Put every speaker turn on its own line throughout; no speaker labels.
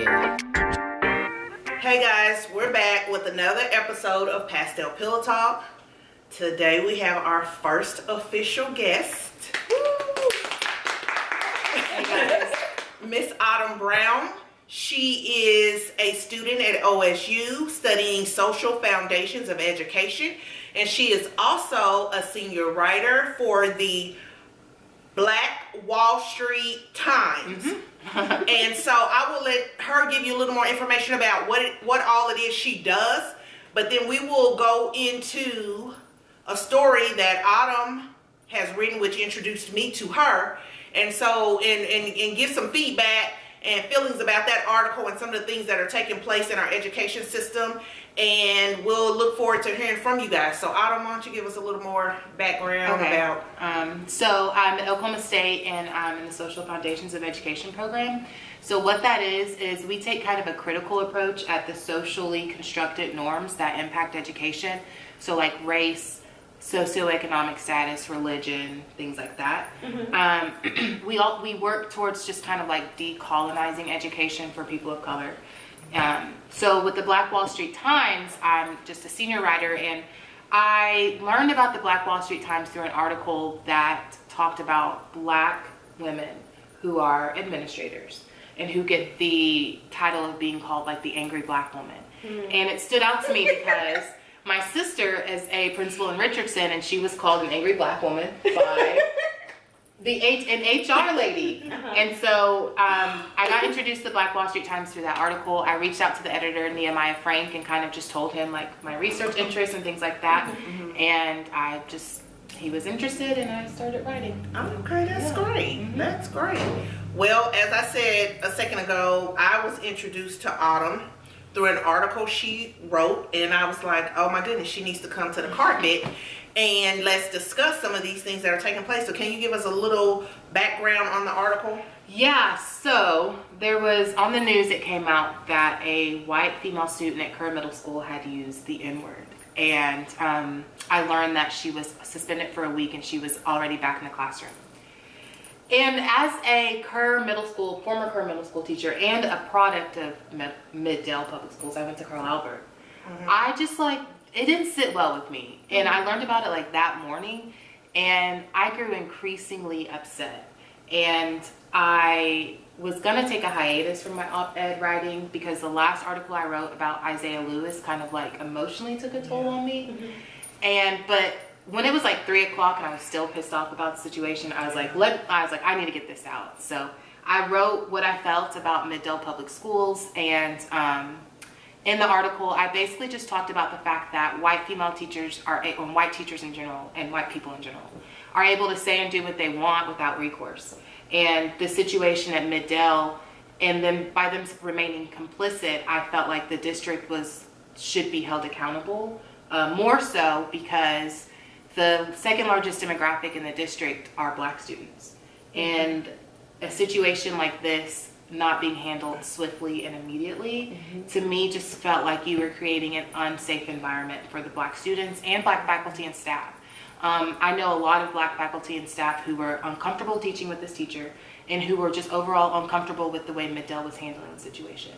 Hey guys, we're back with another episode of Pastel Pillow Talk. Today we have our first official guest.
Hey guys.
Miss Autumn Brown. She is a student at OSU studying social foundations of education, and she is also a senior writer for the Black Wall Street Times. And so I will let her give you a little more information about what all it is she does, but then we will go into a story that Autumn has written, which introduced me to her, and so and give some feedback and feelings about that article and some of the things that are taking place in our education system, and we'll look forward to hearing from you guys. So Autumn, why don't you give us a little more background about...
So I'm at Oklahoma State, and I'm in the Social Foundations of Education program. So what that is we take kind of a critical approach at the socially constructed norms that impact education. So like race, socioeconomic status, religion, things like that. We work towards just kind of like decolonizing education for people of color. So with the Black Wall Street Times, I'm just a senior writer, and I learned about the Black Wall Street Times through an article that talked about Black women who are administrators and who get the title of being called like the angry Black woman. And it stood out to me because my sister is a principal in Richardson, and she was called an angry Black woman by an HR lady. And so I got introduced to the Black Wall Street Times through that article. I reached out to the editor, Nehemiah Frank, and kind of just told him like my research interests and things like that. And he was interested, and I started writing.
Okay, that's great. That's great. Well, as I said a second ago, I was introduced to Autumn through an article she wrote, and I was like, oh my goodness, she needs to come to the carpet and let's discuss some of these things that are taking place. So can you give us a little background on the article?
Yeah, so there was on the news, it came out that a white female student at Kerr Middle School had used the N-word. And I learned that she was suspended for a week, and she was already back in the classroom. And as a former Kerr Middle School teacher and a product of Mid-Dale Public Schools, I went to Clara Luper. I just it didn't sit well with me. And I learned about it like that morning, and I grew increasingly upset. And I was gonna take a hiatus from my op-ed writing because the last article I wrote about Isaiah Lewis kind of like emotionally took a toll on me. But when it was like 3 o'clock and I was still pissed off about the situation, I was like, I need to get this out. So I wrote what I felt about Mid-Dale Public Schools, and in the article, I basically just talked about the fact that white female teachers and white teachers in general, and white people in general, are able to say and do what they want without recourse. And the situation at Mid-Dale, and then by them remaining complicit, I felt like the district should be held accountable, more so because the second largest demographic in the district are Black students. And a situation like this not being handled swiftly and immediately, to me just felt like you were creating an unsafe environment for the Black students and Black faculty and staff. I know a lot of Black faculty and staff who were uncomfortable teaching with this teacher, and who were just overall uncomfortable with the way Mid-Dale was handling the situation.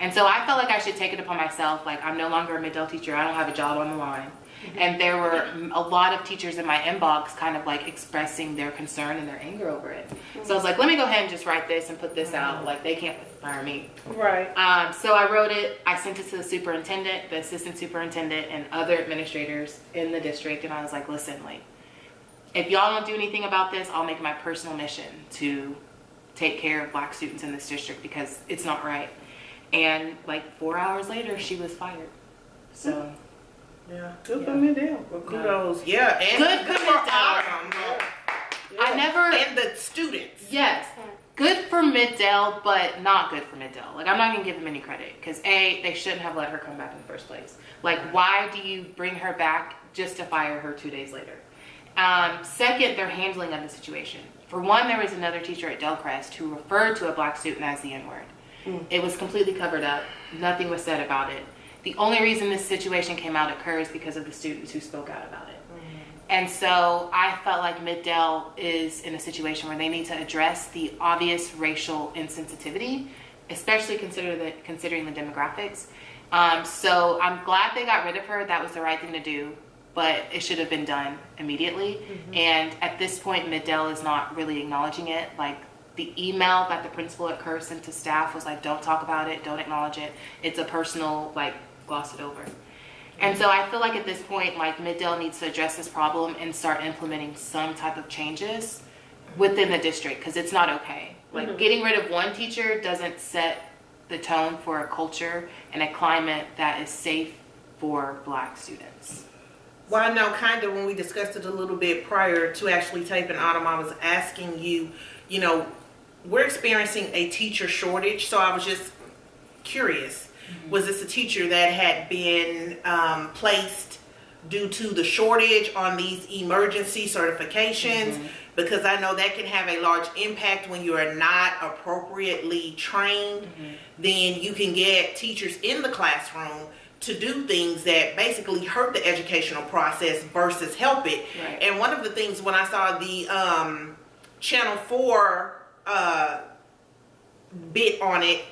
And so I felt like I should take it upon myself, like I'm no longer a Mid-Dale teacher, I don't have a job on the line. And there were a lot of teachers in my inbox kind of like expressing their concern and their anger over it. So I was like, let me go ahead and just write this and put this out. Like, they can't fire me.
Right.
So I wrote it. I sent it to the superintendent, the assistant superintendent, and other administrators in the district. And I was like, listen, like, if y'all don't do anything about this, I'll make it my personal mission to take care of Black students in this district because it's not right. And like 4 hours later, she was fired. So...
yeah, good for Mid-Dale. Well, kudos. Yeah, and good for Autumn. And the students.
Yes, good for Mid-Dale, but not good for Mid-Dale. Like, I'm not gonna give them any credit because they shouldn't have let her come back in the first place. Like, why do you bring her back just to fire her 2 days later? Second, their handling of the situation. For one, there was another teacher at Delcrest who referred to a Black student as the N-word. It was completely covered up. Nothing was said about it. The only reason this situation came out at Kerr is because of the students who spoke out about it. And so I felt like Mid-Dale is in a situation where they need to address the obvious racial insensitivity especially considering the demographics. So I'm glad they got rid of her. That was the right thing to do, but it should have been done immediately. And at this point, Mid-Del is not really acknowledging it. Like, the email that the principal at Kerr sent to staff was like, don't talk about it, don't acknowledge it. It's a personal, like, gloss it over. And so I feel like at this point, like, Mid-Del needs to address this problem and start implementing some type of changes within the district, because it's not okay. Like, getting rid of one teacher doesn't set the tone for a culture and a climate that is safe for Black students.
Well, I know kind of when we discussed it a little bit prior to actually taping Autumn, I was asking you, you know, we're experiencing a teacher shortage, so I was just curious. Was this a teacher that had been placed due to the shortage on these emergency certifications? Because I know that can have a large impact when you are not appropriately trained. Then you can get teachers in the classroom to do things that basically hurt the educational process versus help it. Right. And one of the things when I saw the Channel 4 bit on it,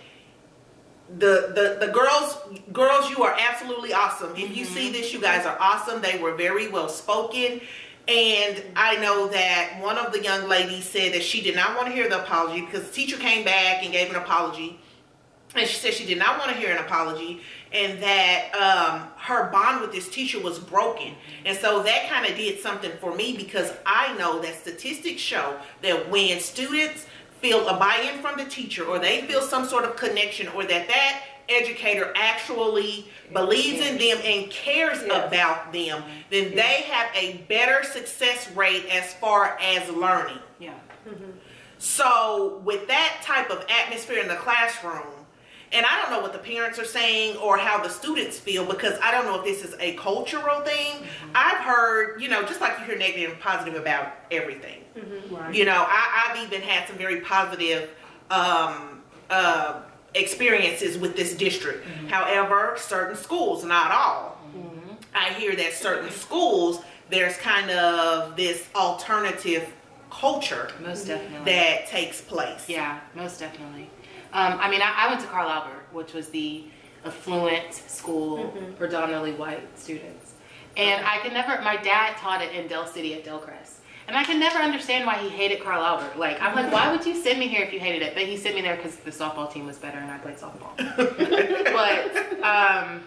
the girls, you are absolutely awesome. If you see this, you guys are awesome. They were very well spoken. And I know that one of the young ladies said that she did not want to hear the apology because the teacher came back and gave an apology. And she said she did not want to hear an apology, and that her bond with this teacher was broken. And so that kind of did something for me, because I know that statistics show that when students feel a buy-in from the teacher, or they feel some sort of connection, or that educator actually believes in them and cares about them, then they have a better success rate as far as learning. So with that type of atmosphere in the classroom, and I don't know what the parents are saying or how the students feel, because I don't know if this is a cultural thing. I've heard, you know, just like you hear negative and positive about everything. You know, I've even had some very positive experiences with this district. However, certain schools, not all. I hear that certain schools, there's kind of this alternative culture
most definitely
that takes place.
Yeah, most definitely. I mean, I went to Clara Luper, which was the affluent school, predominantly white students. And I could never, my dad taught it in Del City at Delcrest. And I could never understand why he hated Clara Luper. Like, I'm like, why would you send me here if you hated it? But he sent me there because the softball team was better and I played softball. But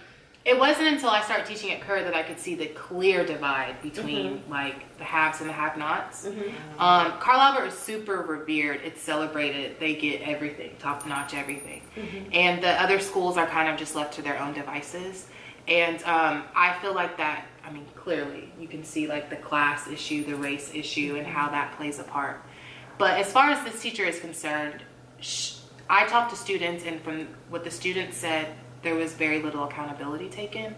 it wasn't until I started teaching at Kerr that I could see the clear divide between like the haves and the have-nots. Clara Luper is super revered. It's celebrated. They get everything, top-notch everything. And the other schools are kind of just left to their own devices. And I feel like that, I mean, clearly you can see like the class issue, the race issue, and how that plays a part. But as far as this teacher is concerned, I talked to students, and from what the students said, there was very little accountability taken.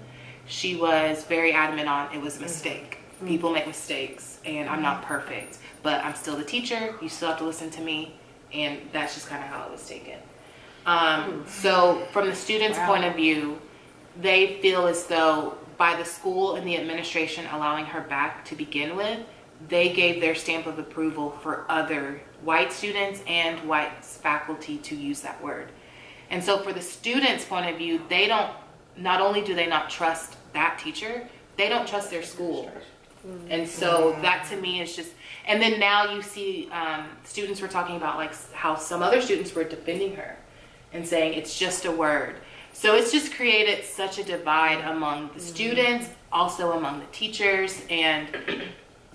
She was very adamant on it was a mistake. People make mistakes, and I'm not perfect, but I'm still the teacher. You still have to listen to me, and that's just kind of how it was taken. So from the students' point of view, they feel as though by the school and the administration allowing her back to begin with, they gave their stamp of approval for other white students and white faculty to use that word. And so for the students' point of view, they don't, not only do they not trust that teacher, they don't trust their school. And so that to me is just, and then now you see students were talking about like how some other students were defending her and saying it's just a word. So it's just created such a divide among the students, also among the teachers, and...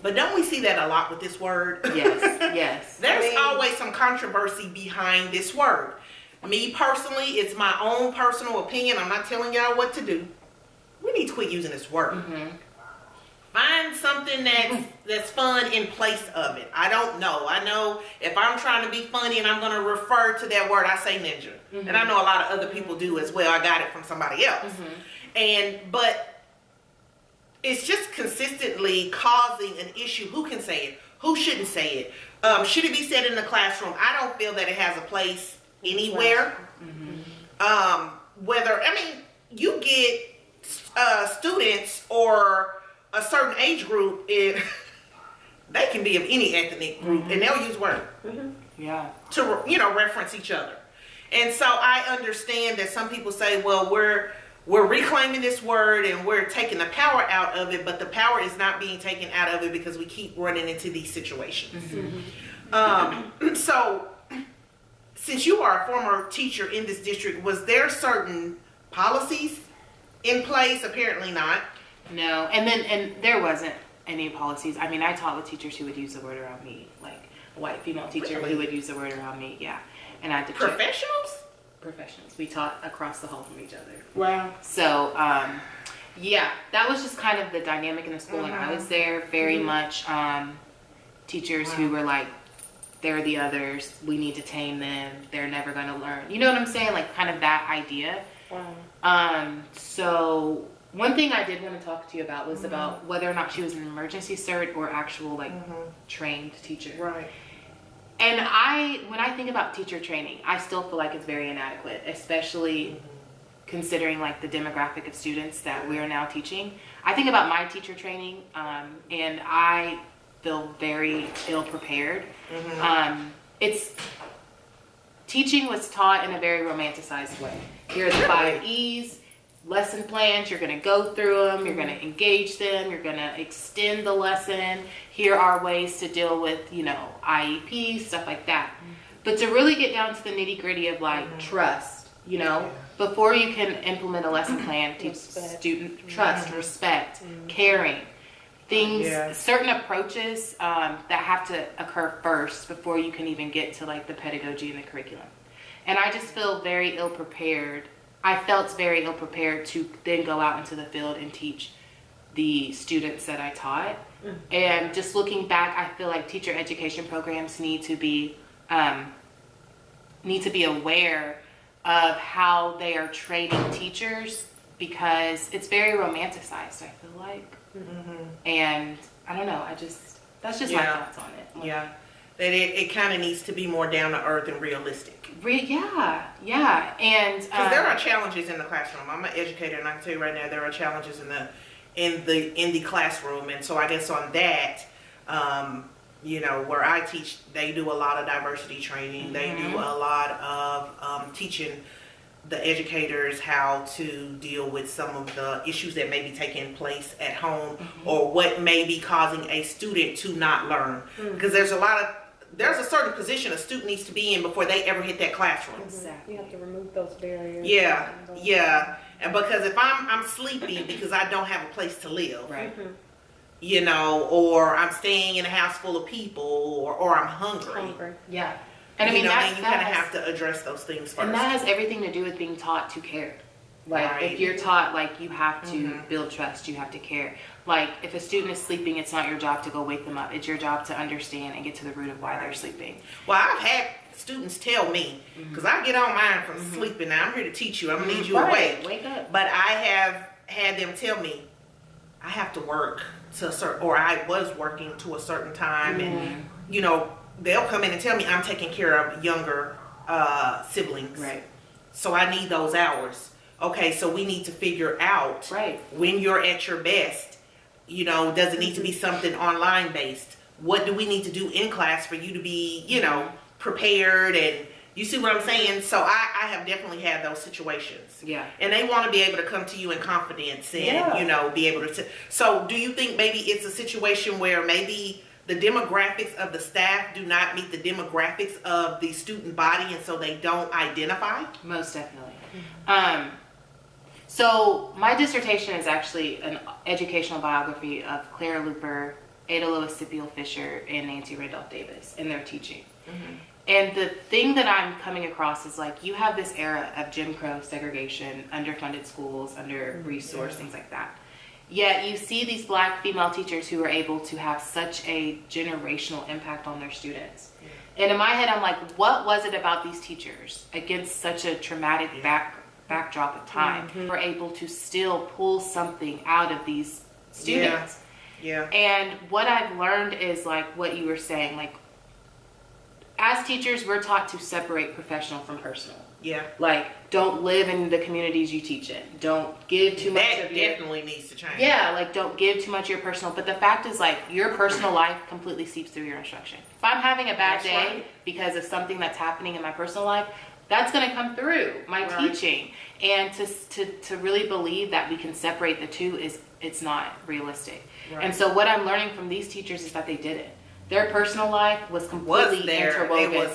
But don't we see that a lot with this word?
Yes, yes.
There's always some controversy behind this word. Me personally, it's my own personal opinion. I'm not telling y'all what to do. We need to quit using this word. Find something that's fun in place of it. I don't know. I know if I'm trying to be funny and I'm going to refer to that word, I say ninja. And I know a lot of other people do as well. I got it from somebody else. But it's just consistently causing an issue. Who can say it? Who shouldn't say it? Should it be said in the classroom? I don't feel that it has a place anywhere. Whether, I mean, you get students or a certain age group, they can be of any ethnic group, and they'll use words to, you know, reference each other. And so I understand that some people say, well, we're reclaiming this word and we're taking the power out of it, but the power is not being taken out of it because we keep running into these situations. So since you are a former teacher in this district, was there certain policies in place? Apparently not.
No, and there wasn't any policies. I mean, I taught with teachers who would use the word around me, like a white female teacher who would use the word around me. Yeah, and I had to
professionals.
We taught across the hall from each other.
Wow.
So, yeah, that was just kind of the dynamic in the school when I was there. Very much teachers who were like, they're the others. We need to tame them. They're never going to learn. You know what I'm saying? Like kind of that idea. Wow. So one thing I did want to talk to you about was about whether or not she was an emergency cert or actual like trained teacher.
Right.
And when I think about teacher training, I still feel like it's very inadequate, especially considering like the demographic of students that we are now teaching. I think about my teacher training, and I feel very ill prepared. Teaching was taught in a very romanticized way. Here are the 5 E's, lesson plans. You're going to go through them. You're going to engage them. You're going to extend the lesson. Here are ways to deal with, you know, IEPs, stuff like that. But to really get down to the nitty gritty of like trust, you know, before you can implement a lesson plan, teach student trust, respect, caring, things, certain approaches that have to occur first before you can even get to like the pedagogy and the curriculum. And I just feel very ill prepared. I felt very ill prepared to then go out into the field and teach the students that I taught. And just looking back, I feel like teacher education programs need to be aware of how they are training teachers, because it's very romanticized, I feel like. And I don't know, that's just my thoughts on it.
Yeah, that it kind of needs to be more down to earth and realistic.
Yeah, and
because there are challenges in the classroom. I'm an educator, and I can tell you right now, there are challenges in the classroom. And so I guess on that, you know, where I teach, they do a lot of diversity training. They do a lot of teaching the educators how to deal with some of the issues that may be taking place at home, or what may be causing a student to not learn. Because there's a certain position a student needs to be in before they ever hit that classroom.
Exactly. You have to remove those barriers.
Yeah. And because if I'm sleepy because I don't have a place to live,
right.
You know, or I'm staying in a house full of people, or I'm hungry.
Yeah. And I mean,
then you kind of have to address those things first.
And that has everything to do with being taught to care. Like, if you're taught, like, you have to build trust, you have to care. Like, if a student is sleeping, it's not your job to go wake them up. It's your job to understand and get to the root of why they're sleeping.
Well, I've had students tell me, because I get on mine from sleeping. Now, I'm here to teach you. I'm going to need you awake.
Wake up.
But I have had them tell me, I have to work to a certain, or I was working to a certain time. And, you know, they'll come in and tell me I'm taking care of younger siblings.
Right.
So I need those hours. Okay, so we need to figure out when you're at your best. You know, does it need to be something online based? What do we need to do in class for you to be, you know, prepared? And you see what I'm saying? So I have definitely had those situations.
Yeah.
And they want to be able to come to you in confidence and, you know, be able to. So do you think maybe it's a situation where maybe the demographics of the staff do not meet the demographics of the student body, and so they don't identify?
Most definitely. So my dissertation is actually an educational biography of Clara Luper, Ada Lois Scipio Fisher, and Nancy Randolph Davis in their teaching. And the thing that I'm coming across is, like, you have this era of Jim Crow segregation, underfunded schools, under-resourced, things like that. Yet you see these black female teachers who are able to have such a generational impact on their students. And in my head, I'm like, what was it about these teachers against such a traumatic backdrop of time were able to still pull something out of these students? And what I've learned is, like what you were saying, like, as teachers, we're taught to separate professional from personal. Like, don't live in the communities you teach in. Don't give too much of your...
That definitely needs to change.
Like, don't give too much of your personal. But the fact is, like, your personal life completely seeps through your instruction. If I'm having a bad day because of something that's happening in my personal life, That's going to come through my teaching. And to really believe that we can separate the two it's not realistic. Right. And so what I'm learning from these teachers is that they didn't. Their personal life was completely interwoven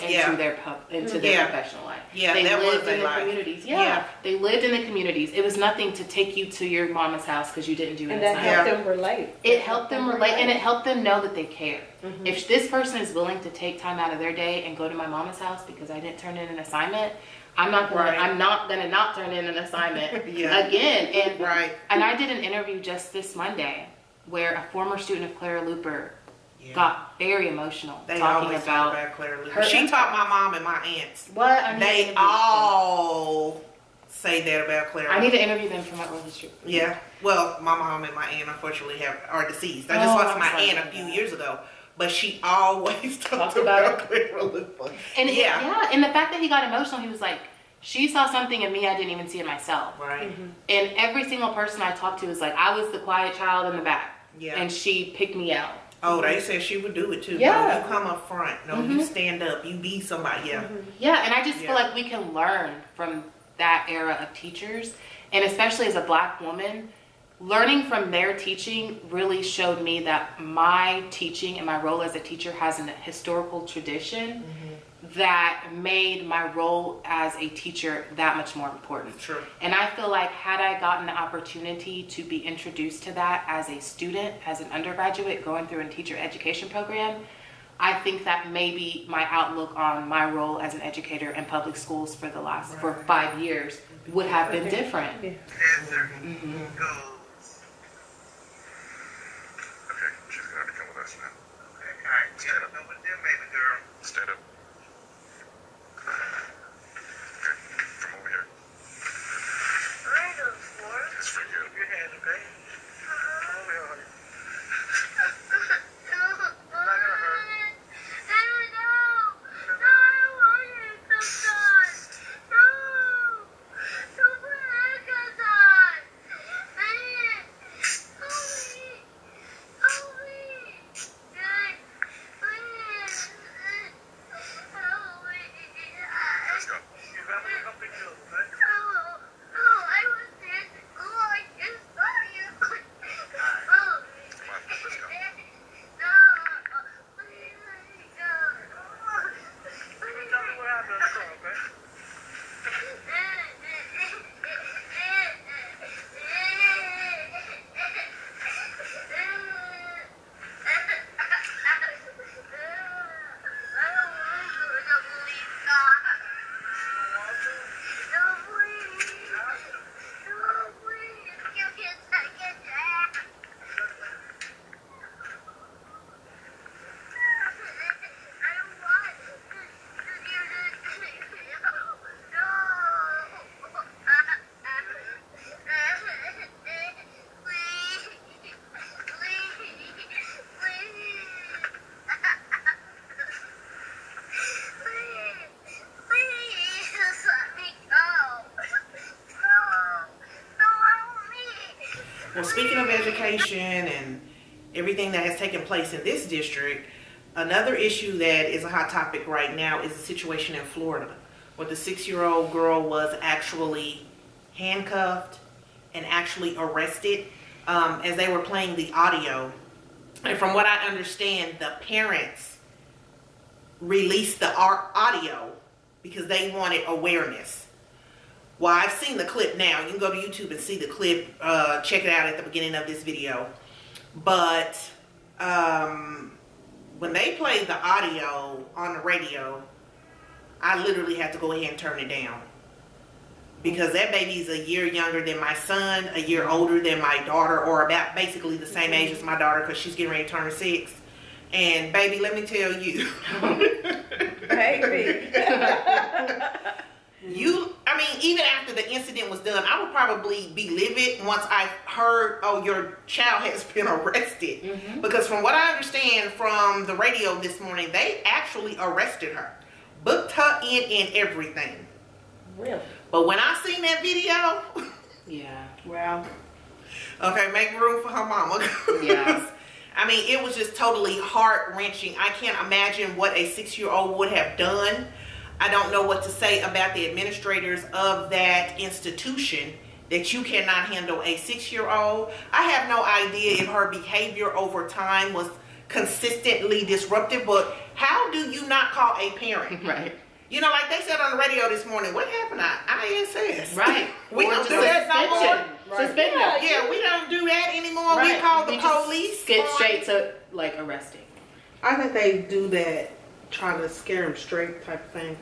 into their professional life. Yeah, they lived in the communities. Yeah, they lived in the communities. It was nothing to take you to your mama's house because you didn't do anything.
And that helped them relate.
It helped them relate, and it helped them know that they care. Mm-hmm. If this person is willing to take time out of their day and go to my mama's house because I didn't turn in an assignment, I'm not gonna not turn in an assignment again. And I did an interview just this Monday where a former student of Clara Luper got very emotional talking about
Clara Luper. She taught my mom and my aunts.
What?
They all say that about Clara.
I need to interview them for my oral history.
Yeah. Well, my mom and my aunt unfortunately are deceased. I just lost my aunt a few years ago. But she always talked about Clara Luper.
And and the fact that he got emotional, he was like, she saw something in me I didn't even see in myself.
Right.
Mm-hmm. And every single person I talked to was like, I was the quiet child in the back. Yeah. And she picked me out.
Oh, they said she would do it too. Yeah. No, you come up front. No, you stand up. You be somebody. Yeah.
Mm-hmm. Yeah, and I just feel like we can learn from that era of teachers. And especially as a Black woman, learning from their teaching really showed me that my teaching and my role as a teacher has a historical tradition that made my role as a teacher that much more important.
Sure.
And I feel like had I gotten the opportunity to be introduced to that as a student, as an undergraduate going through a teacher education program, I think that maybe my outlook on my role as an educator in public schools for the last for 5 years would have been different.
Yeah. Stand up. Stand up. Okay, from over here. It's for you. Keep your hand, okay? Come over here, honey. It's not gonna hurt.
No, I don't want it sometimes. No. Don't put handcuffs on. Please. Help me.
Let's go.
You got me a big deal, okay? Oh, I was there to go. I just saw you. Oh.
Come on, let's go.
No. Please let me go.
Tell me what happened, let's go, okay?
Well, speaking of education and everything that has taken place in this district, another issue that is a hot topic right now is the situation in Florida, where the 6-year-old girl was actually handcuffed and actually arrested as they were playing the audio. And from what I understand, the parents released the audio because they wanted awareness. Well, I've seen the clip now. You can go to YouTube and see the clip. Check it out at the beginning of this video. But when they played the audio on the radio, I literally had to go ahead and turn it down. Because that baby's a year younger than my son, a year older than my daughter, or about basically the same age as my daughter because she's getting ready to turn 6. And baby, let me tell you.
Baby.
Even after the incident was done, I would probably be livid once I heard, oh, your child has been arrested. Mm-hmm. Because from what I understand from the radio this morning, they actually arrested her. Booked her in and everything.
Really?
But when I seen that video...
Yeah.
Well... Okay, make room for her mama.
Yeah.
I mean, it was just totally heart-wrenching. I can't imagine what a 6-year-old would have done. I don't know what to say about the administrators of that institution, that you cannot handle a 6-year-old. I have no idea if her behavior over time was consistently disruptive, but how do you not call a parent?
Right.
You know, like they said on the radio this morning, what happened to ISS?
Right.
We
Or
don't
just
do that no more.
Right.
Suspended.
Yeah, we don't do that anymore.
Right.
We call the
We just
police.
Get
on-
straight to like arresting.
I think they do that, trying to scare them straight type of thing.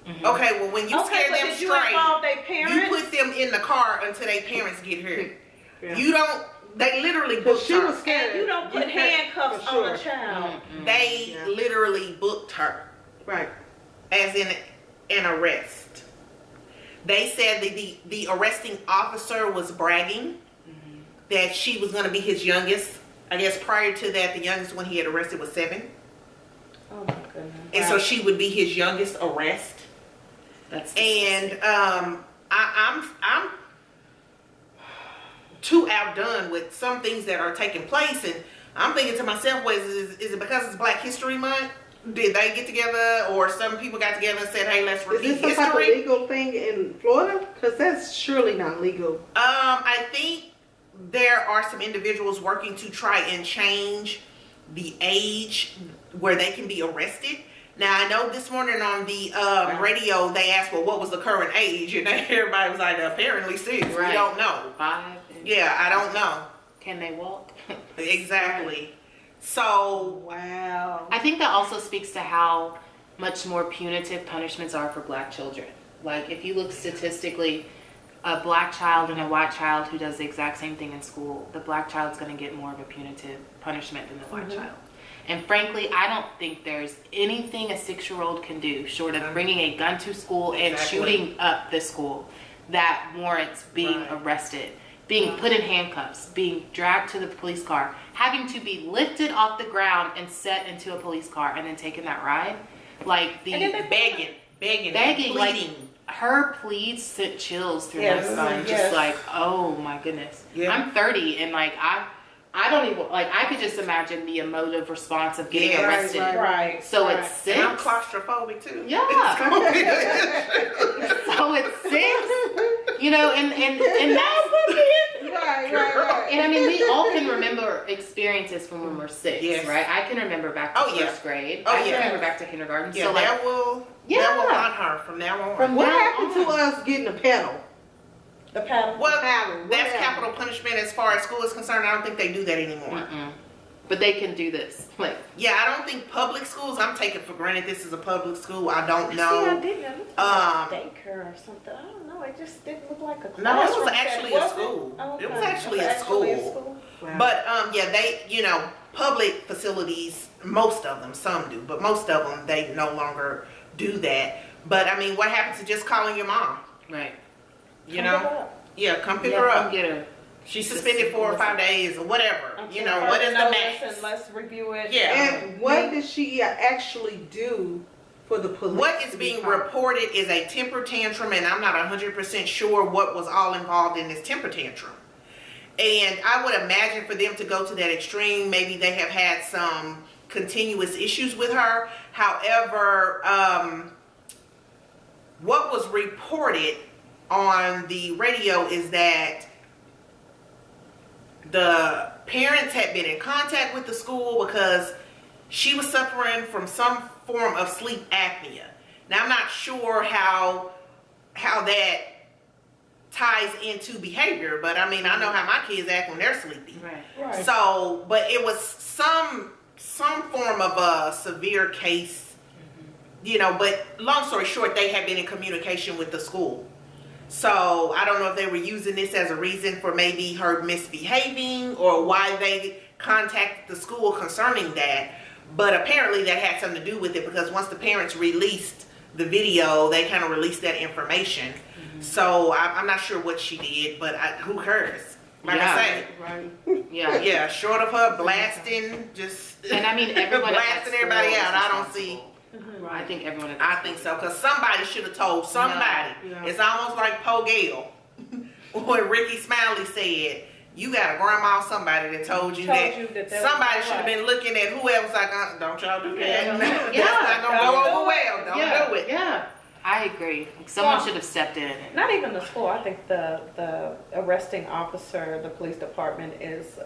Okay, well, when you
Okay,
scare
but
them
did you
straight,
involve their
you
parents?
put them in the car until their parents get here.
Yeah.
You don't. They literally
Because
booked
she
her.
was scared.
And you don't put handcuffs
for
on
sure.
a child.
They
Yeah.
literally booked her,
Right.
as in an arrest. They said that the arresting officer was bragging that she was going to be his youngest. I guess prior to that, the youngest one he had arrested was 7.
Oh my goodness.
And so she would be his youngest arrest.
That's
And I'm too outdone with some things that are taking place, and I'm thinking to myself, well, is it because it's Black History Month? Did they get together, or some people got together and said, hey, let's
Is
repeat
this some type of
history?
legal thing in Florida? Because that's surely not legal.
I think there are some individuals working to try and change the age where they can be arrested. Now, I know this morning on the radio, they asked, well, what was the current age? And everybody was like, apparently 6. We
Right.
don't know.
5.
Yeah, I don't know.
Can they walk?
Exactly. So,
Wow.
I think that also speaks to how much more punitive punishments are for Black children. Like, if you look statistically, a Black child and a white child who does the exact same thing in school, the Black child's going to get more of a punitive punishment than the white child. And frankly, I don't think there's anything a 6-year-old can do short of bringing a gun to school and
Exactly.
shooting up the school that warrants being
Right.
arrested, being put in handcuffs, being dragged to the police car, having to be lifted off the ground and set into a police car and then taken that ride. Like the
And then they-
begging,
like
pleading.
her pleas sent chills through
Yes,
my spine.
yes.
Just like, oh my goodness.
Yeah.
I'm 30 and like I don't even like I could just imagine the emotive response of getting
Yeah,
arrested.
Right.
So
right.
it's 6.
And I'm claustrophobic too.
Yeah. So it's 6. You know, and that's
Right.
and I mean, we all can remember experiences from when we're 6,
Yes.
right? I can remember back to
Oh, yeah.
first grade.
Oh,
I can
yeah.
remember back to kindergarten.
Yeah,
So like,
that will
Yeah.
haunt her from now on.
From
What
now
happened to
on.
us getting a pedal?
The paddle.
Well,
Paddle,
that's
whatever.
capital punishment as far as school is concerned. I don't think they do that anymore.
Mm-mm. But they can do this. Like,
Yeah, I don't think public schools, I'm taking for granted this is a public school. I don't
See, I
know.
didn't. It looked
Um,
like daycare or something. I don't know. It just didn't look like a
No, it was
classroom
actually
setting,
a
was
school.
Oh,
It was
okay.
actually a
Actually
school.
Wow.
But yeah, they, public facilities, most of them, some do, but most of them, they no longer do that. But I mean, what happens to just calling your mom?
right.
You
Come
know?
pick her up.
Yeah, come pick
Yeah,
her
come
up.
get her.
She's suspended 4 or 5 days or whatever.
I'm
You
sure
know,
her
what is the
notice
max?
And let's review it.
Yeah.
And what did she actually do for the police?
What is
to be
being
called?
reported is a temper tantrum, and I'm not 100% sure what was all involved in this temper tantrum. And I would imagine for them to go to that extreme, maybe they have had some continuous issues with her. However, what was reported on the radio is that the parents had been in contact with the school because she was suffering from some form of sleep apnea. Now, I'm not sure how that ties into behavior, but I mean, I know how my kids act when they're sleepy.
Right.
Right.
So, but it was some form of a severe case, but long story short, they had been in communication with the school. So I don't know if they were using this as a reason for maybe her misbehaving or why they contacted the school concerning that. But apparently that had something to do with it because once the parents released the video, they kind of released that information. So I'm not sure what she did, but who cares? Like
Yeah.
I say,
Right.
Yeah.
yeah, short of her blasting, just
And I mean, everyone at that
blasting everybody
school
out.
is
I don't see.
responsible. I think everyone at that
I think so, because somebody should have told somebody.
Yeah.
It's almost like Poe Gale when Ricky Smiley said, you got a grandma or somebody that told you that
that
somebody
was
should have
right.
been looking at whoever was like, don't y'all do that.
Yeah.
That's not going to go over well. Don't
yeah.
do it.
Yeah. I agree. Like, someone should have stepped in.
Not even the school. I think the arresting officer, the police department is.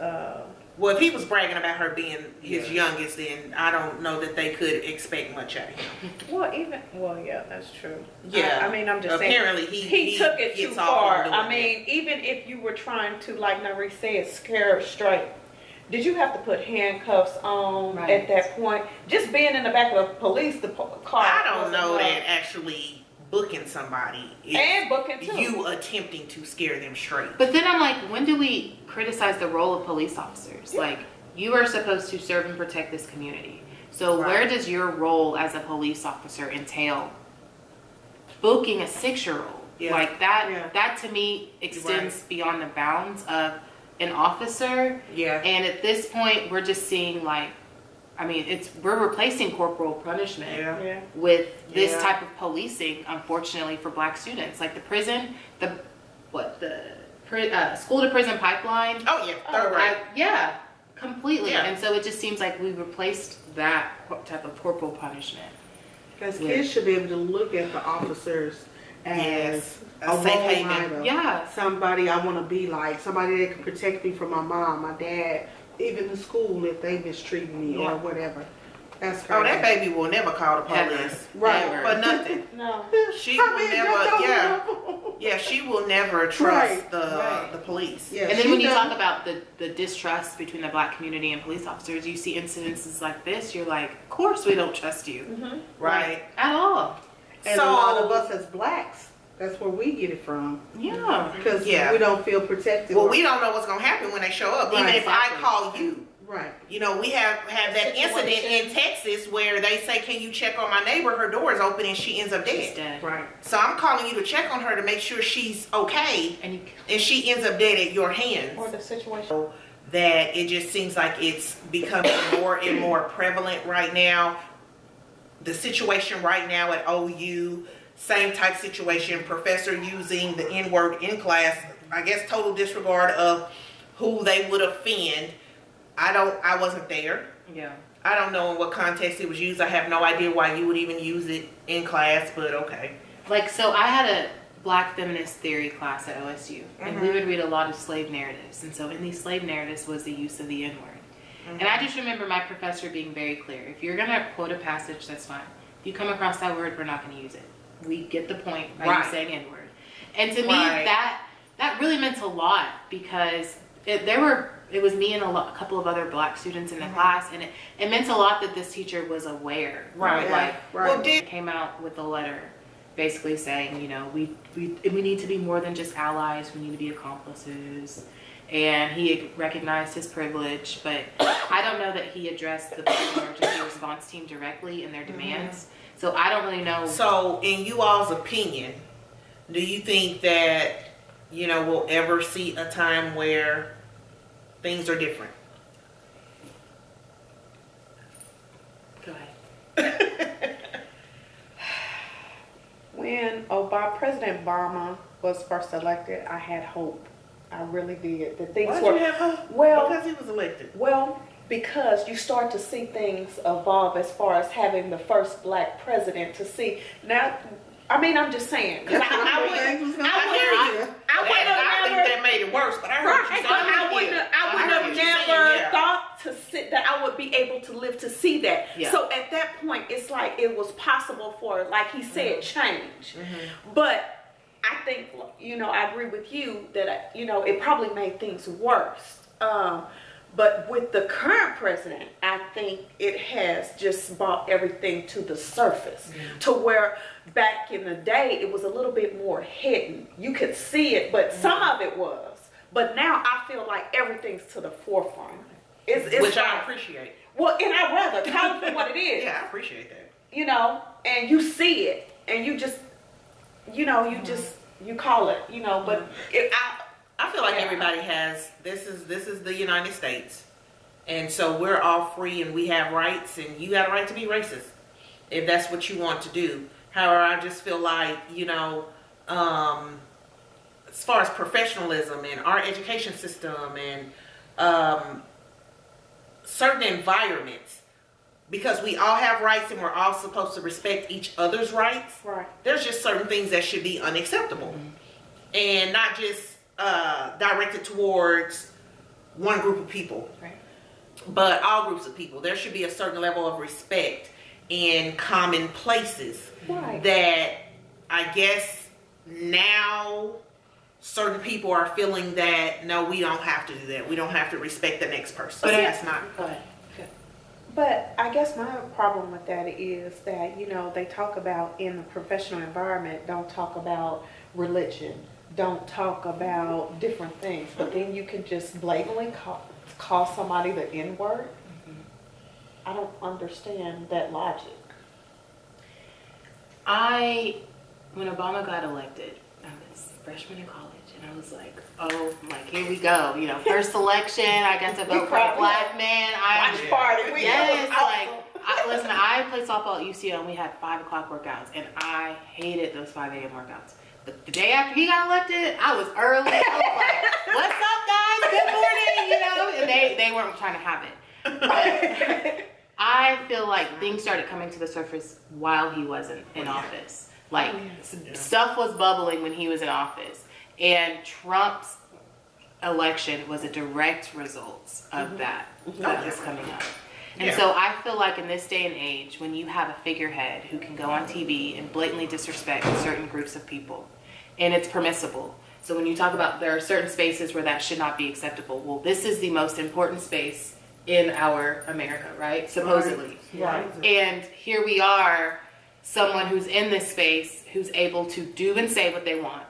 Well, if he was bragging about her being his youngest, then I don't know that they could expect much out of him.
Well, yeah, that's true.
Yeah.
I mean, I'm just saying.
Apparently, he
took it too
gets off on
far.
doing
I mean,
that.
even if you were trying to, like Nari said, scare her straight, did you have to put handcuffs on at that point? Just being in the back of the police car.
I don't know that actually booking somebody
and booking too.
You attempting to scare them straight.
But then I'm like, when do we criticize the role of police officers? Yeah. Like, you are supposed to serve and protect this community. So where does your role as a police officer entail booking a 6-year-old? Yeah. Like that to me extends beyond the bounds of an officer. Yeah. And at this point, we're just seeing like, I mean, we're replacing corporal punishment with this type of policing, unfortunately, for Black students. Like the prison, school to prison pipeline.
Oh yeah, third grade.
Yeah, completely.
Yeah.
And so it just seems like we replaced that type of corporal punishment.
Because kids should be able to look at the officers as a
safe
role
haven.
model.
Yeah.
Somebody I want to be like. Somebody that can protect me from my mom, my dad, even the school if they mistreat me or whatever. That's crazy.
Oh, that baby will never call the police.
Right.
For nothing.
No.
She will never, yeah, she will never trust the police.
Yeah,
and then when you talk about the distrust between the Black community and police officers, you see incidences like this, you're like, of course we don't trust you.
Mm-hmm. Right.
At all.
And a lot of us as Blacks, that's where we get it from.
Yeah.
Because we don't feel protected.
Well, we don't know what's going to happen when they show up. Even if I call you.
Right.
You know, we have that incident in Texas where they say, can you check on my neighbor? Her door is open and she ends up dead.
Right.
So I'm calling you to check on her to make sure she's okay. And she ends up dead at your hands.
Or the situation.
So that it just seems like it's becoming more and more prevalent right now. The situation right now at OU, same type situation, professor using the N-word in class, I guess total disregard of who they would offend. I wasn't there.
Yeah.
I don't know in what context it was used. I have no idea why you would even use it in class, but okay.
Like, so I had a Black feminist theory class at OSU, and we would read a lot of slave narratives. And so in these slave narratives was the use of the N-word. And I just remember my professor being very clear. If you're going to quote a passage, that's fine. If you come across that word, we're not going to use it. We get the point by you saying N-word. And to me, that really meant a lot because it was me and a couple of other Black students in the class, and it meant a lot that this teacher was aware.
Right.
Well, came out with a letter basically saying, you know, we need to be more than just allies, we need to be accomplices. And he recognized his privilege, but I don't know that he addressed the emergency response team directly in their demands. So I don't really know.
So in you all's opinion, do you think that, you know, we'll ever see a time where things are different?
Go ahead.
When President Obama was first elected, I had hope. I really did. That things
Why
were.
did you have hope?
Well,
because he was elected.
Well, because you start to see things evolve as far as having the first Black president to see. Now, I mean, I'm just saying. Because I
think that made it worse, but I heard you say
I wouldn't have never thought to sit that I would be able to live to see that.
Yeah.
So at that point, it's like it was possible for, like he said, change. But I think, you know, I agree with you that, you know, it probably made things worse. But with the current president, I think it has just brought everything to the surface to where back in the day, it was a little bit more hidden. You could see it, but some of it was. But now I feel like everything's to the forefront. It's
which I appreciate.
Well, and I'd rather call it for what it is.
Yeah, I appreciate that.
You know, and you see it, and you just, you know, you call it, you know, but
I feel like everybody has, this is the United States. And so we're all free and we have rights, and you got a right to be racist if that's what you want to do. However, I just feel like, you know, as far as professionalism and our education system and certain environments, because we all have rights and we're all supposed to respect each other's rights.
Right.
There's just certain things that should be unacceptable, and not just directed towards one group of people,
Right.
but all groups of people. There should be a certain level of respect in common places
Right.
that I guess now certain people are feeling that no, we don't have to do that. We don't have to respect the next person.
But
that's not.
Go ahead.
But I guess my problem with that is that, you know, they talk about in the professional environment, don't talk about religion, don't talk about different things, but then you can just blatantly call somebody the N-word. I don't understand that logic.
When Obama got elected, I was a freshman in college, and I was like, oh, like, here we go. You know, first election, I got to vote for a black man.
Watch party.
Yes, like, listen, I played softball at UCL, and we had 5 o'clock workouts, and I hated those 5 a.m. workouts. But the day after he got elected, I was early. I was like, what's up, guys? Good morning, you know? And they weren't trying to have it. But I feel like things started coming to the surface while he wasn't in office. Like, stuff was bubbling when he was in office. And Trump's election was a direct result of that was coming up. And so I feel like in this day and age, when you have a figurehead who can go on TV and blatantly disrespect certain groups of people, and it's permissible. So when you talk about there are certain spaces where that should not be acceptable, well, this is the most important space in our America, right? Supposedly.
Right.
And here we are, someone who's in this space who's able to do and say what they want,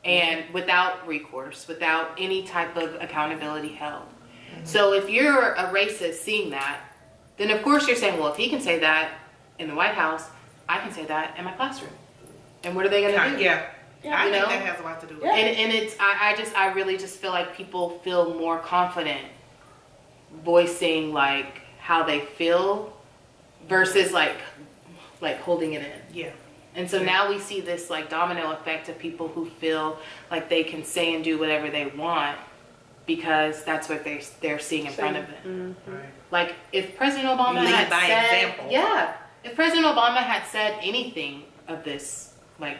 and without recourse, without any type of accountability held. So if you're a racist seeing that, then of course you're saying, well, if he can say that in the White House, I can say that in my classroom. And what are they going to do?
Yeah. I
You
think
know?
that has a lot to do with
Yeah.
it.
And it's, I really just feel like people feel more confident voicing like how they feel versus like holding it in.
Yeah.
And so now we see this like domino effect of people who feel like they can say and do whatever they want because that's what they're seeing in front of them.
Right.
Like if President Obama
Lead
had
by
said,
example.
yeah, if President Obama had said anything of this, like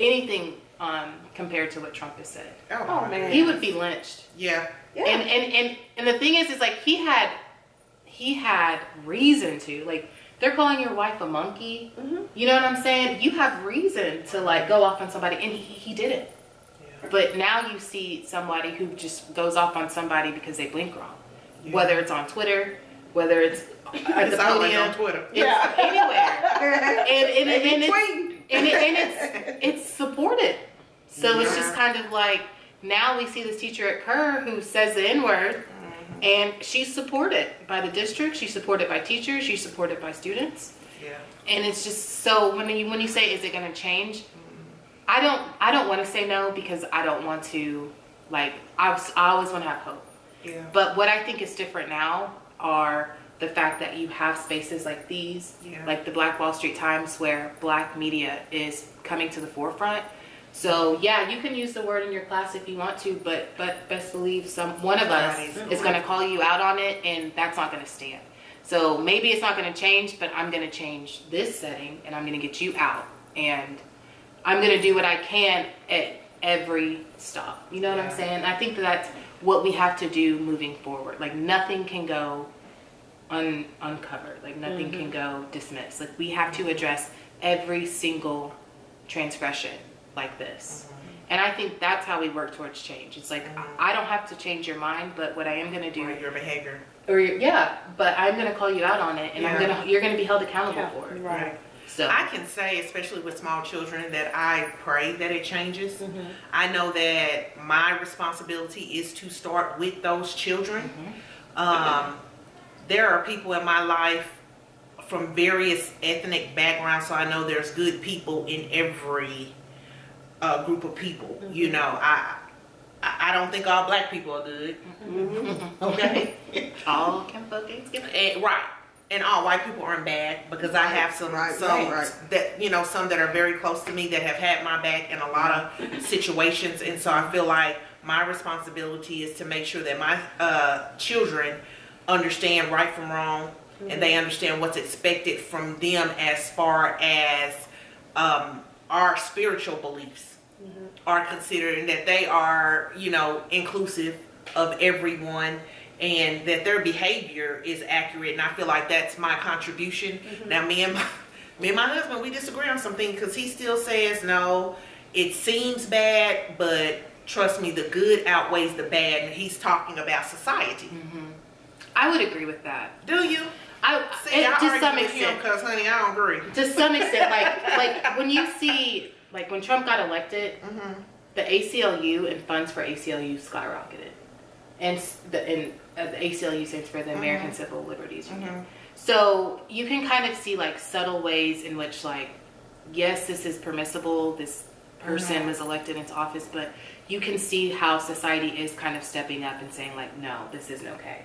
anything compared to what Trump has said,
Oh, man.
he would be lynched.
Yeah.
Yeah.
And the thing is like he had reason to, like, they're calling your wife a monkey. You know what I'm saying? You have reason to like go off on somebody, and he didn't.
Yeah.
But now you see somebody who just goes off on somebody because they blink wrong.
Yeah.
Whether it's on Twitter, whether it's at the
It's always
podium,
on Twitter.
it's anywhere.
Tweeting.
It's supported. So it's just kind of like now we see this teacher at Kerr who says the N-word, and she's supported by the district, she's supported by teachers, she's supported by students.
Yeah.
And it's just so when you say is it going to change? I don't want to say no because I don't want to, like, I always want to have hope.
Yeah.
But what I think is different now are the fact that you have spaces like these, like the Black Wall Street Times, where black media is coming to the forefront. So yeah, you can use the word in your class if you want to, but best believe one of us is going to call you out on it, and that's not going to stand. So maybe it's not going to change, but I'm going to change this setting, and I'm going to get you out, and I'm going to do what I can at every stop. You know what I'm saying? I think that's what we have to do moving forward. Like nothing can go uncovered. Like nothing can go dismissed. Like we have to address every single transgression like this. And I think that's how we work towards change. It's like I don't have to change your mind, but what I am going to do,
Or your behavior.
but I'm going to call you out on it, and you're going to be held accountable for it.
Right.
So
I can say, especially with small children, that I pray that it changes. I know that my responsibility is to start with those children. There are people in my life from various ethnic backgrounds, so I know there's good people in every group of people. You know, I don't think all black people are good. Okay.
all can fucking skip.
Right. And all white people aren't bad, because I have some that, you know, some that are very close to me that have had my back in a lot of situations. And so I feel like my responsibility is to make sure that my children understand right from wrong, and they understand what's expected from them as far as our spiritual beliefs are considered, and that they are, you know, inclusive of everyone, and that their behavior is accurate. And I feel like that's my contribution. Now, me and my husband, we disagree on something, because he still says, no, it seems bad, but trust me, the good outweighs the bad. And he's talking about society.
I would agree with that.
Do you?
I to some extent,
because honey, I don't agree.
To some extent, like when you see, like when Trump got elected, the ACLU and funds for ACLU skyrocketed, and the ACLU stands for the American Civil Liberties Union. So you can kind of see like subtle ways in which, like, yes, this is permissible. This person was elected into office, but you can see how society is kind of stepping up and saying, like, no, this isn't okay.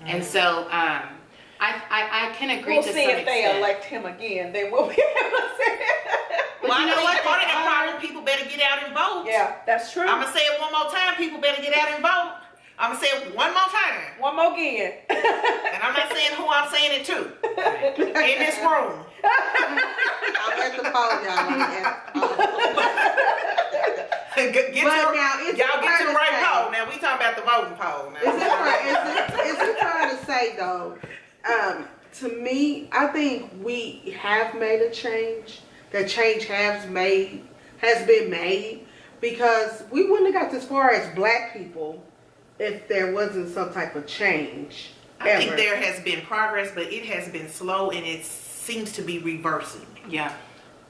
And so I can agree to some extent.
We'll see if they elect him again, then we'll be able to say it.
Well, you know what? Part of the problem, people better get out and vote.
Yeah, that's true.
I'm going to say it one more time. People better get out and vote. I'm going to say it one more time.
One more again.
And I'm not saying who I'm saying it to. In this room.
I'm at the poll, y'all.
Y'all get to the right poll. Now, we talking about the voting poll. Now.
Is it fair to say, though, to me, I think we have made a change. The change has been made, because we wouldn't have got this far as black people if there wasn't some type of change.
I think there has been progress, but it has been slow, and it seems to be reversing.
Yeah.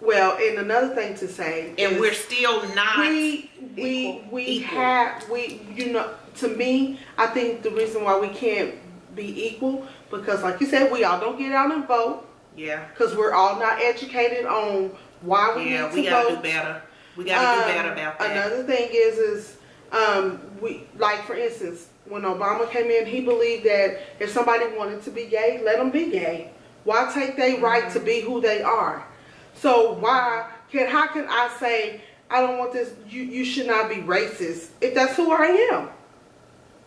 Well, and another thing to say,
and we're still not
we have you know, to me, I think the reason why we can't be equal, because like you said, we all don't get out and vote.
Yeah.
Because we're all not educated on why we need to vote.
Yeah, we gotta do better. We gotta do better about that.
Another thing is we, like, for instance, when Obama came in, he believed that if somebody wanted to be gay, let them be gay. Why take their right to be who they are? So how can I say, I don't want this, you should not be racist, if that's who I am?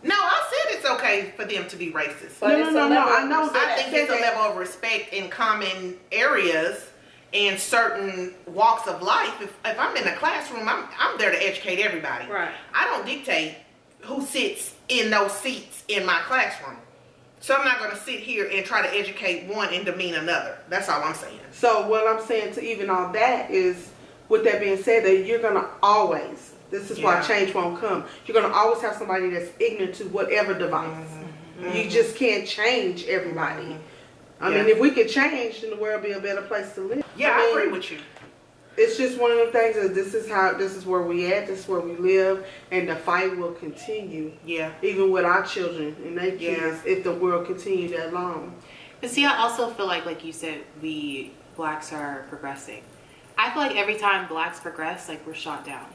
No, I said it's okay for them to be racist.
But no, I know that.
I think it's a level of respect in common areas and certain walks of life. If I'm in a classroom, I'm there to educate everybody.
Right.
I don't dictate who sits in those seats in my classroom. So I'm not going to sit here and try to educate one and demean another. That's all I'm saying.
So what I'm saying to even all that is, with that being said, that you're going to always, this is why change won't come, you're going to always have somebody that's ignorant to whatever device. You just can't change everybody. I mean, if we could change, then the world would be a better place to live.
Yeah, I agree with you.
It's just one of the things that this is where we at, this is where we live, and the fight will continue. Yeah. Even with our children and their kids, if the world continues that long.
But see, I also feel like you said, we blacks are progressing. I feel like every time blacks progress, like, we're shot down.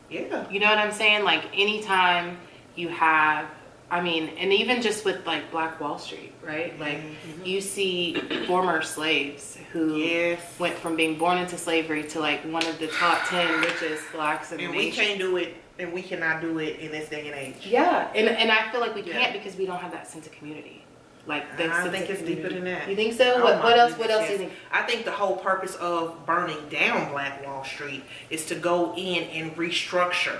Yeah.
You know what I'm saying? Like, anytime you have, I mean, and even just with, like, Black Wall Street, right? Like, you see former slaves who went from being born into slavery to, like, one of the top 10 richest blacks in the nation.
And we can't do it, and we cannot do it in this day and age.
Yeah, and I feel like we can't because we don't have that sense of community. Like,
I think it's deeper than that.
You think so? What else do you think?
I think the whole purpose of burning down Black Wall Street is to go in and restructure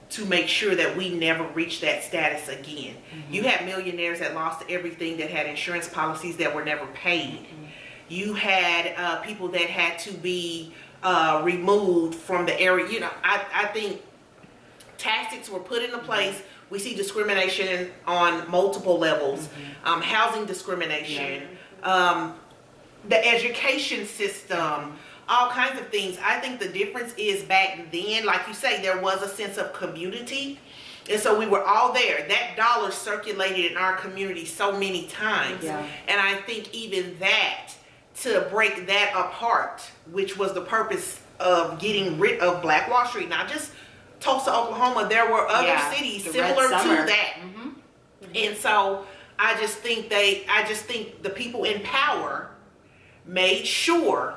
to make sure that we never reach that status again. You had millionaires that lost everything, that had insurance policies that were never paid. You had people that had to be removed from the area. You know, I think tactics were put into place. We see discrimination on multiple levels, housing discrimination, the education system, all kinds of things. I think the difference is back then, like you say, there was a sense of community. And so we were all there. That dollar circulated in our community so many times. Yeah. And I think even that, to break that apart, which was the purpose of getting rid of Black Wall Street, not just Tulsa, Oklahoma, there were other cities similar to that. And so I just think the people in power made sure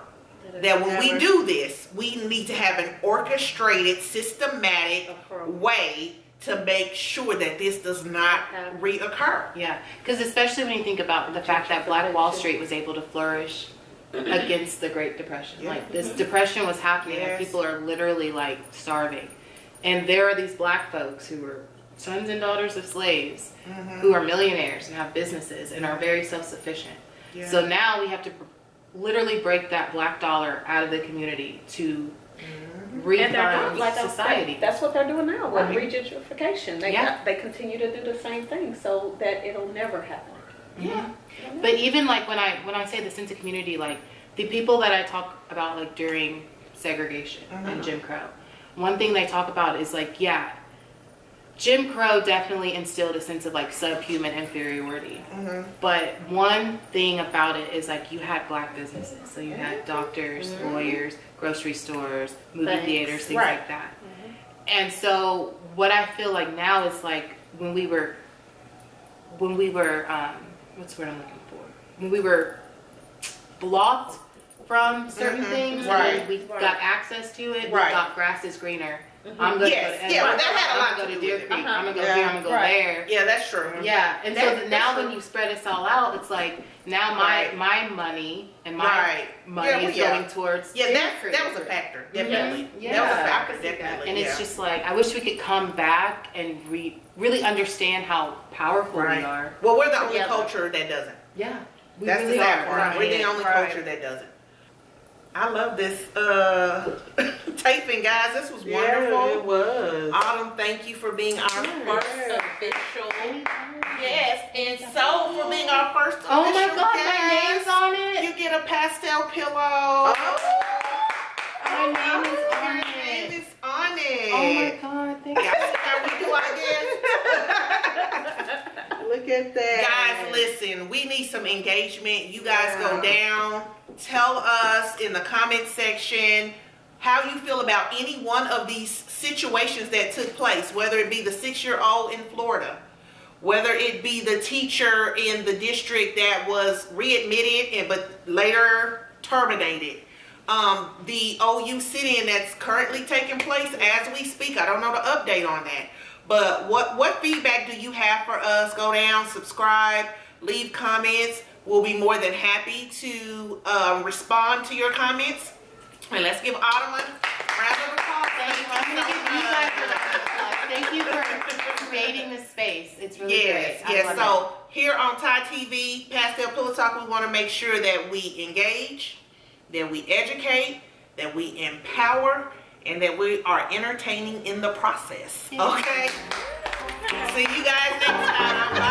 that when we do this, we need to have an orchestrated, systematic way to make sure that this does not reoccur.
Yeah, because especially when you think about the fact that Black Wall Street was able to flourish against the Great Depression. Like, this depression was happening and people are literally like starving. And there are these Black folks who were sons and daughters of slaves who are millionaires and have businesses and are very self-sufficient. Yeah. So now we have to literally break that Black dollar out of the community to refund society.
That's what they're doing now with regentrification. They continue to do the same thing so that it'll never happen.
Yeah. But even like when I say the sense of community, like the people that I talk about like during segregation and Jim Crow, one thing they talk about is like, Jim Crow definitely instilled a sense of like subhuman inferiority. But one thing about it is like you had Black businesses. So you had doctors, lawyers, grocery stores, movie theaters, things like that. And so what I feel like now is like when we were what's the word I'm looking for? When we were blocked from certain things, and we got access to it, we thought grass is greener. I'm going to go to I'm going to go to Deer Creek. I'm going to go here. I'm going to go there.
Yeah, that's true.
Yeah, and so now when you spread this all out, it's like now my money and my money is going towards
that was a factor, definitely. That was a factor, definitely.
And it's just like I wish we could come back and really understand how powerful we are.
Well, we're the only culture that doesn't.
Yeah,
that's the sad part. We're the only culture that doesn't. I love this taping, guys. This was wonderful.
It was.
Autumn, thank you for being our first official. Yes, and so for being our first official
Oh my God,
guest,
my name's on it.
You get a pastel pillow.
My name is on
it. Your name is on it.
Oh my God, thank you.
How we do our guest.
Look at that.
Guys, listen, we need some engagement. You guys go down. Tell us in the comment section how you feel about any one of these situations that took place, whether it be the 6-year-old in Florida, whether it be the teacher in the district that was readmitted but later terminated, the OU sit-in that's currently taking place as we speak. I don't know the update on that. But what feedback do you have for us? Go down, subscribe, leave comments. We'll be more than happy to respond to your comments. And let's give Autumn a round of applause.
Thank you for creating this space. It's really great.
Yes. So here on Thai TV, Pastel Pillow Talk, we want to make sure that we engage, that we educate, that we empower, and that we are entertaining in the process. Okay? See you guys next time.